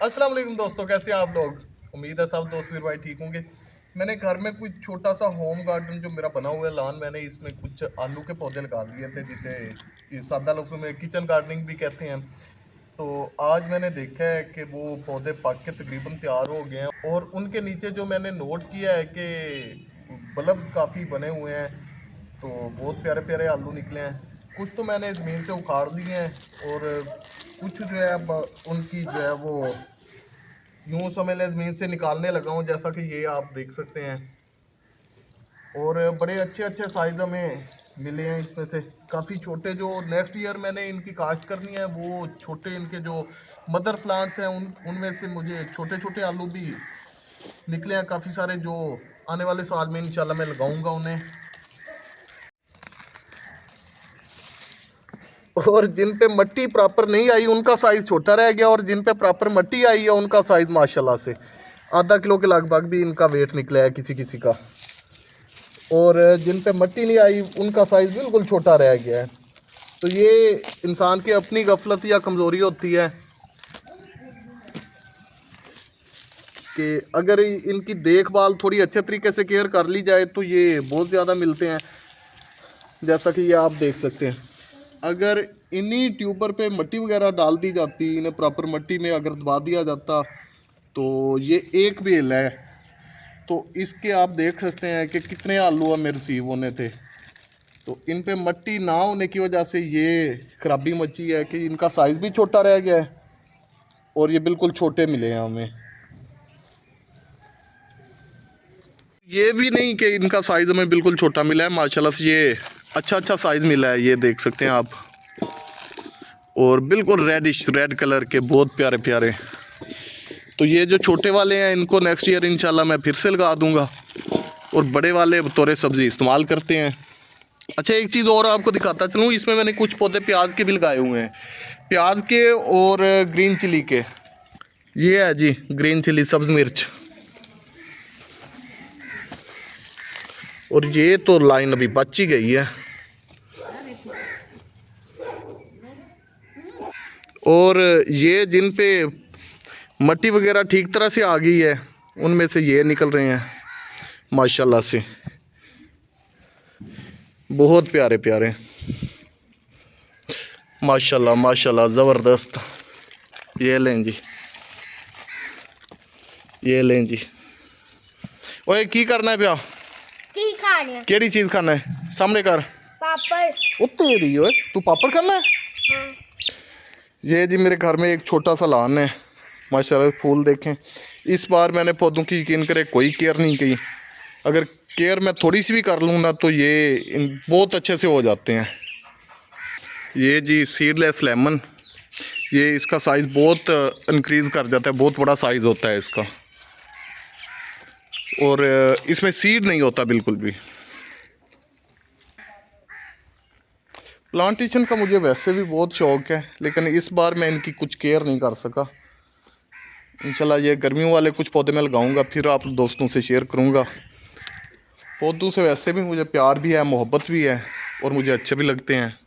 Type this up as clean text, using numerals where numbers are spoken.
अस्सलाम वालेकुम दोस्तों, कैसे हैं आप लोग। उम्मीद है सब दोस्त मेरे भाई ठीक होंगे। मैंने घर में कुछ छोटा सा होम गार्डन जो मेरा बना हुआ है लॉन, मैंने इसमें कुछ आलू के पौधे लगा दिए थे, जिसे ये सादा लफ्ज़ों में किचन गार्डनिंग भी कहते हैं। तो आज मैंने देखा है कि वो पौधे पक के तकरीबन तैयार हो गए हैं, और उनके नीचे जो मैंने नोट किया है कि बल्ब्स काफ़ी बने हुए हैं। तो बहुत प्यारे प्यारे आलू निकले हैं। कुछ तो मैंने ज़मीन से उखाड़ लिए हैं, और कुछ जो है अब उनकी जो है वो यूँ समझ लें ज़मीन से निकालने लगा हूँ, जैसा कि ये आप देख सकते हैं। और बड़े अच्छे अच्छे साइज़ हमें मिले हैं इसमें से। काफ़ी छोटे जो नेक्स्ट ईयर मैंने इनकी काश्त करनी है, वो छोटे इनके जो मदर प्लांट्स हैं उनमें से मुझे छोटे छोटे आलू भी निकले हैं काफ़ी सारे, जो आने वाले साल में इंशाल्लाह मैं लगाऊंगा उन्हें। और जिन पे मट्टी प्रॉपर नहीं आई उनका साइज़ छोटा रह गया, और जिन पे प्रॉपर मट्टी आई है उनका साइज़ माशाल्लाह से आधा किलो के लगभग भी इनका वेट निकला है किसी किसी का। और जिन पे मट्टी नहीं आई उनका साइज़ बिल्कुल छोटा रह गया है। तो ये इंसान की अपनी गफलत या कमज़ोरी होती है कि अगर इनकी देखभाल थोड़ी अच्छे तरीके से केयर कर ली जाए तो ये बहुत ज़्यादा मिलते हैं, जैसा कि ये आप देख सकते हैं। अगर इन्हीं ट्यूबर पे मट्टी वगैरह डाल दी जाती, इन्हें प्रॉपर मट्टी में अगर दबा दिया जाता, तो ये एक बेल है तो इसके आप देख सकते हैं कि कितने आलू हमें रिसीव होने थे। तो इन पे मट्टी ना होने की वजह से ये खराबी मची है कि इनका साइज़ भी छोटा रह गया है, और ये बिल्कुल छोटे मिले हैं हमें। ये भी नहीं कि इनका साइज़ हमें बिल्कुल छोटा मिला है, माशाल्लाह से ये अच्छा साइज़ मिला है, ये देख सकते हैं आप। और बिल्कुल रेड कलर के बहुत प्यारे प्यारे। तो ये जो छोटे वाले हैं इनको नेक्स्ट ईयर इंशाल्लाह मैं फिर से लगा दूंगा, और बड़े वाले तोरे सब्ज़ी इस्तेमाल करते हैं। अच्छा, एक चीज़ और आपको दिखाता चलूँ, इसमें मैंने कुछ पौधे प्याज के भी लगाए हुए हैं, प्याज के और ग्रीन चिली के। ये है जी ग्रीन चिली, सब्ज़ मिर्च। और ये तो लाइन अभी बच ही गई है। और ये जिन पे मट्टी वगैरह ठीक तरह से आ गई है उनमें से ये निकल रहे हैं माशाल्लाह से, बहुत प्यारे प्यारे, माशाल्लाह माशाल्लाह ज़बरदस्त। ये लें जी, ये लें जी। ओए की करना है प्या, केड़ी चीज़ खाना है, सामने कर पापड़। तेरी ओए तू पापड़ खाना है। हाँ। ये जी मेरे घर में एक छोटा सा लान है, माशाल्लाह फूल देखें। इस बार मैंने पौधों की यकीन करे कोई केयर नहीं की। अगर केयर मैं थोड़ी सी भी कर लूँ ना तो ये बहुत अच्छे से हो जाते हैं। ये जी सीडलेस लेमन, ये इसका साइज़ बहुत इंक्रीज़ कर जाता है, बहुत बड़ा साइज़ होता है इसका, और इसमें सीड नहीं होता बिल्कुल भी। प्लांटेशन का मुझे वैसे भी बहुत शौक़ है, लेकिन इस बार मैं इनकी कुछ केयर नहीं कर सका। इंशाल्लाह ये गर्मियों वाले कुछ पौधे मैं लगाऊंगा, फिर आप दोस्तों से शेयर करूंगा। पौधों से वैसे भी मुझे प्यार भी है, मोहब्बत भी है, और मुझे अच्छे भी लगते हैं।